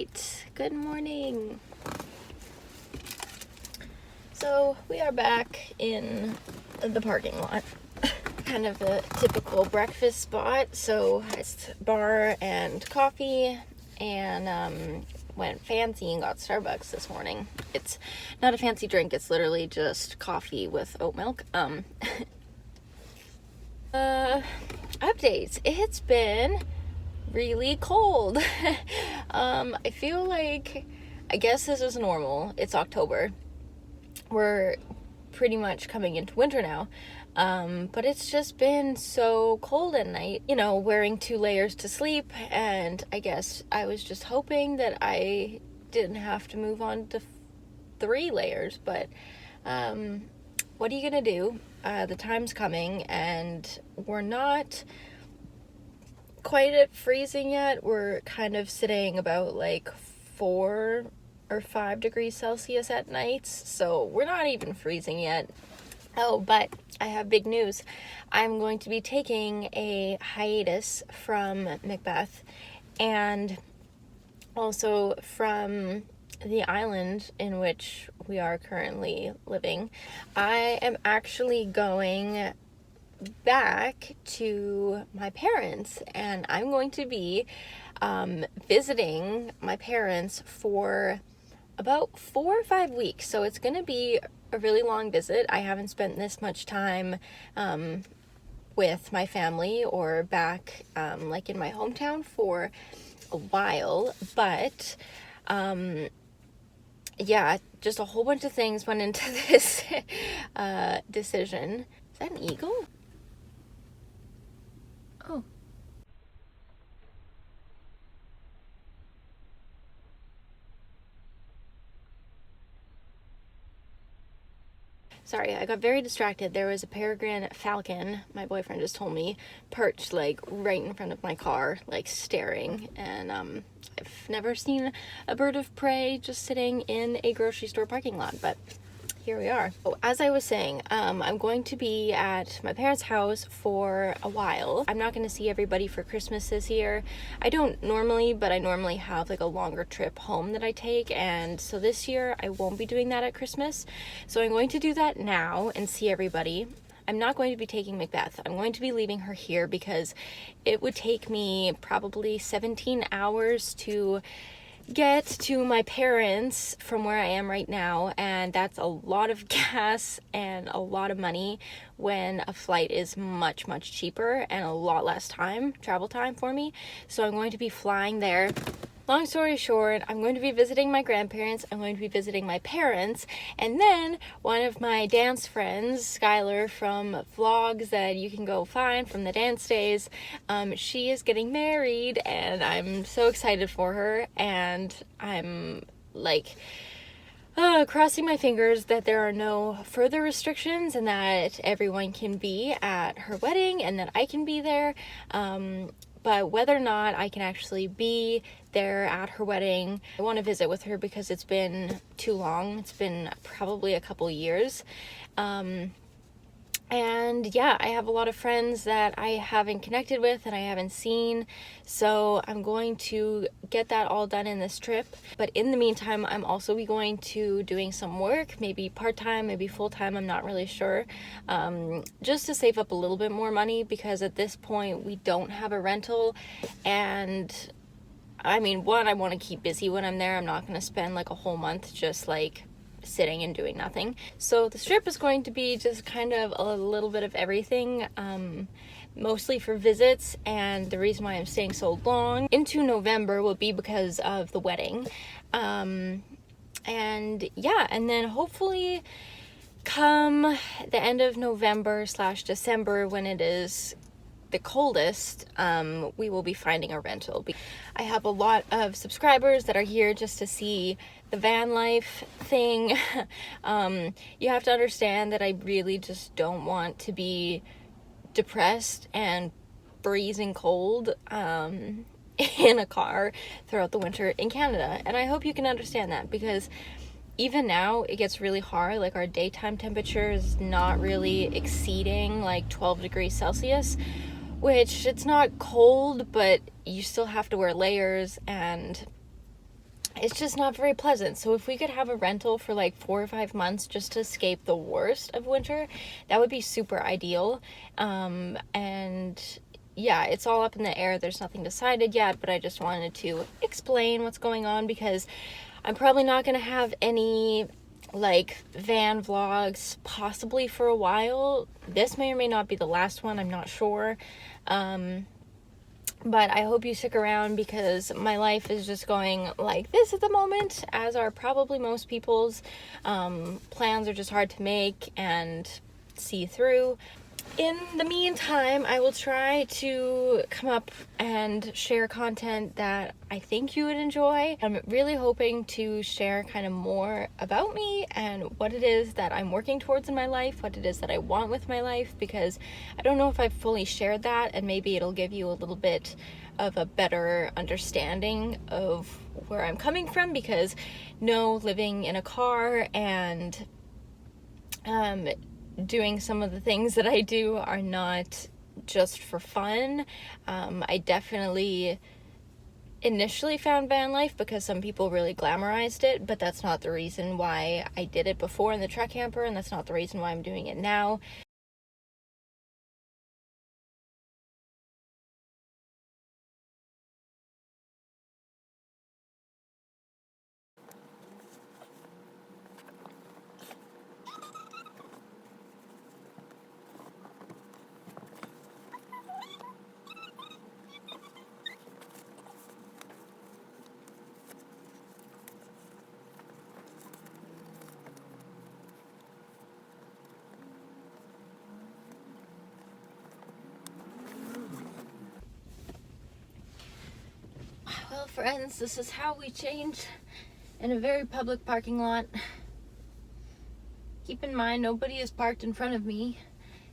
right, good morning. So we are back in the parking lot. Kind of a typical breakfast spot. So it's bar and coffee, and went fancy and got Starbucks this morning. It's not a fancy drink, it's literally just coffee with oat milk. Updates. It's been really cold. I feel like, I guess this is normal. It's October. We're pretty much coming into winter now. But it's just been so cold at night, wearing 2 layers to sleep, and I guess I was just hoping that I didn't have to move on to 3 layers, but what are you gonna do? The time's coming, and we're not quite at freezing yet. We're kind of sitting about like 4 or 5 degrees Celsius at nights, so we're not even freezing yet. Oh, but I have big news. I'm going to be taking a hiatus from Macbeth and also from the island in which we are currently living. I am actually going back to my parents, and I'm going to be visiting my parents for about 4 or 5 weeks. So it's going to be a really long visit. I haven't spent this much time with my family or back like in my hometown for a while, but yeah, just a whole bunch of things went into this decision. Is that an eagle? Oh. Sorry, I got very distracted. There was a peregrine falcon, my boyfriend just told me, perched like right in front of my car, like staring. And I've never seen a bird of prey just sitting in a grocery store parking lot, but here we are. Oh, as I was saying, I'm going to be at my parents' house for a while. I'm not going to see everybody for Christmas this year. I don't normally, but I normally have like a longer trip home that I take, and so this year I won't be doing that at Christmas. So I'm going to do that now and see everybody. I'm not going to be taking Macbeth. I'm going to be leaving her here because it would take me probably 17 hours to get to my parents from where I am right now, and that's a lot of gas and a lot of money when a flight is much cheaper and a lot less travel time for me. So I'm going to be flying there. Long story short, I'm going to be visiting my grandparents, I'm going to be visiting my parents, and then one of my dance friends, Skylar from vlogs that you can go find from the dance days, she is getting married, and I'm so excited for her, and I'm like crossing my fingers that there are no further restrictions and that everyone can be at her wedding and that I can be there. But whether or not I can actually be there at her wedding, I want to visit with her because it's been too long. It's been probably a couple years. And yeah, I have a lot of friends that I haven't connected with and I haven't seen. So I'm going to get that all done in this trip. But in the meantime, I'm also going to doing some work, maybe part-time, maybe full-time, I'm not really sure. Just to save up a little bit more money, because at this point we don't have a rental. And I mean, I want to keep busy when I'm there. I'm not going to spend like a whole month just like sitting and doing nothing. So the trip is going to be just kind of a little bit of everything, mostly for visits, and the reason why I'm staying so long into November will be because of the wedding. And yeah, and then hopefully come the end of November/December, when it is the coldest, we will be finding a rental. I have a lot of subscribers that are here just to see the van life thing. You have to understand that I really just don't want to be depressed and freezing cold in a car throughout the winter in Canada, and I hope you can understand that, because even now it gets really hard. Like, our daytime temperature is not really exceeding like 12 degrees Celsius, which it's not cold, but you still have to wear layers, and it's just not very pleasant. So if we could have a rental for like 4 or 5 months just to escape the worst of winter, that would be super ideal. And yeah, it's all up in the air. There's nothing decided yet, but I just wanted to explain what's going on because I'm probably not going to have any like van vlogs possibly for a while. This may or may not be the last one, I'm not sure. But I hope you stick around because my life is just going like this at the moment, as are probably most people's. Plans are just hard to make and see through. In the meantime, I will try to come up and share content that I think you would enjoy. I'm really hoping to share kind of more about me and what it is that I'm working towards in my life, what it is that I want with my life, because I don't know if I've fully shared that, and maybe it'll give you a little bit of a better understanding of where I'm coming from, because no, living in a car and doing some of the things that I do are not just for fun. I definitely initially found van life because some people really glamorized it, but that's not the reason why I did it before in the truck camper, and that's not the reason why I'm doing it now. Well, friends, this is how we change in a very public parking lot. Keep in mind, nobody is parked in front of me,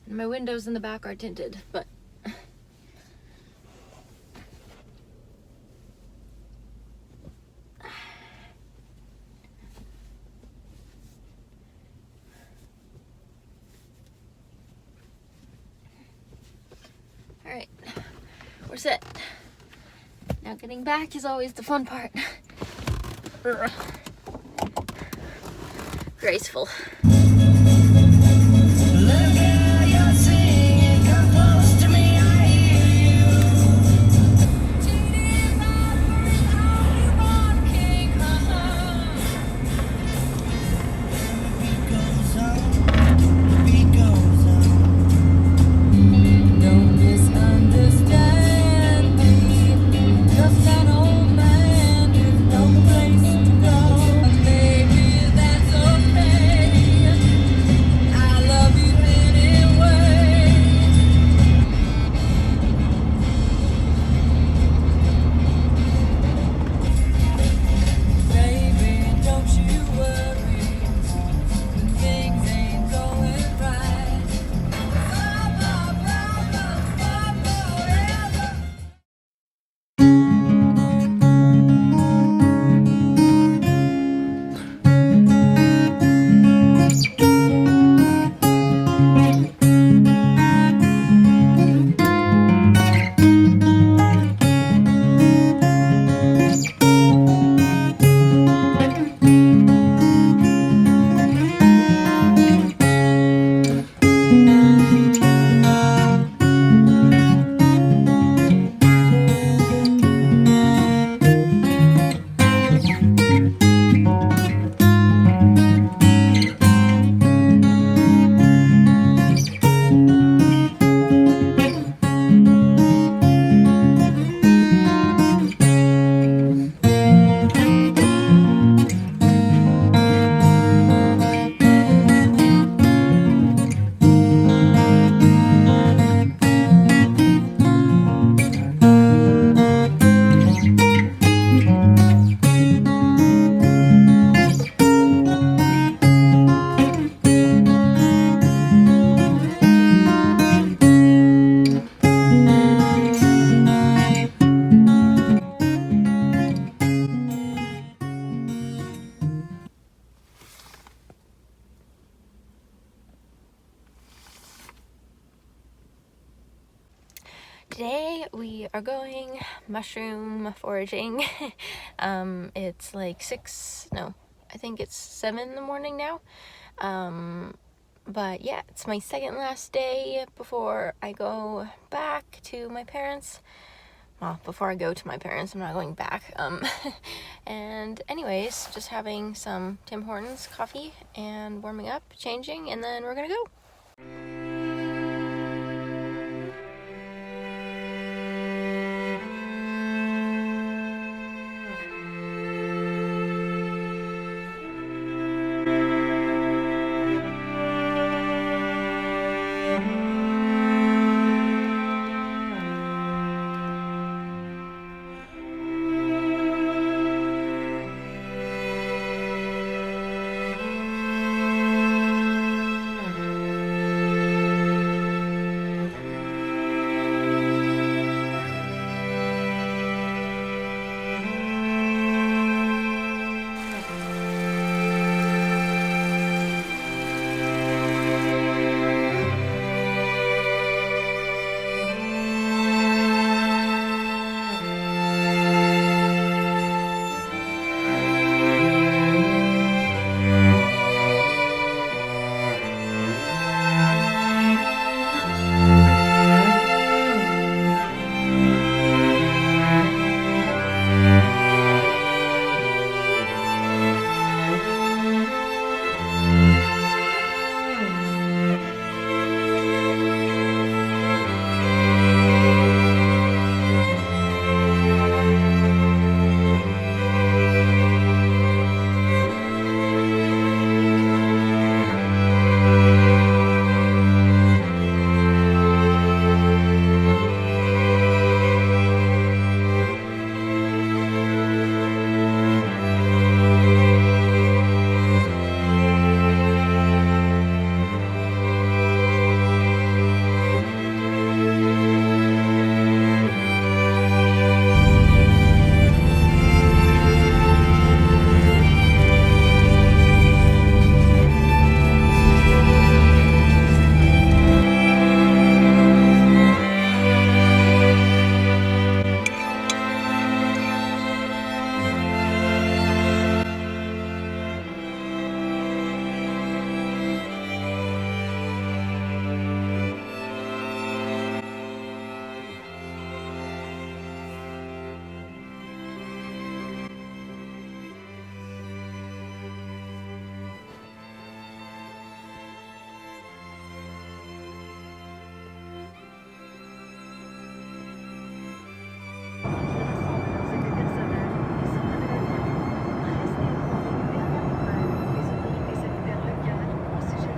and my windows in the back are tinted, but alright, we're set. Now getting back is always the fun part. Graceful. today we are going mushroom foraging. It's like 7 in the morning now. But yeah, it's my second last day before I go back to my parents. Well, before I go to my parents, I'm not going back. And anyways, just having some Tim Hortons coffee and warming up, changing, and then we're gonna go.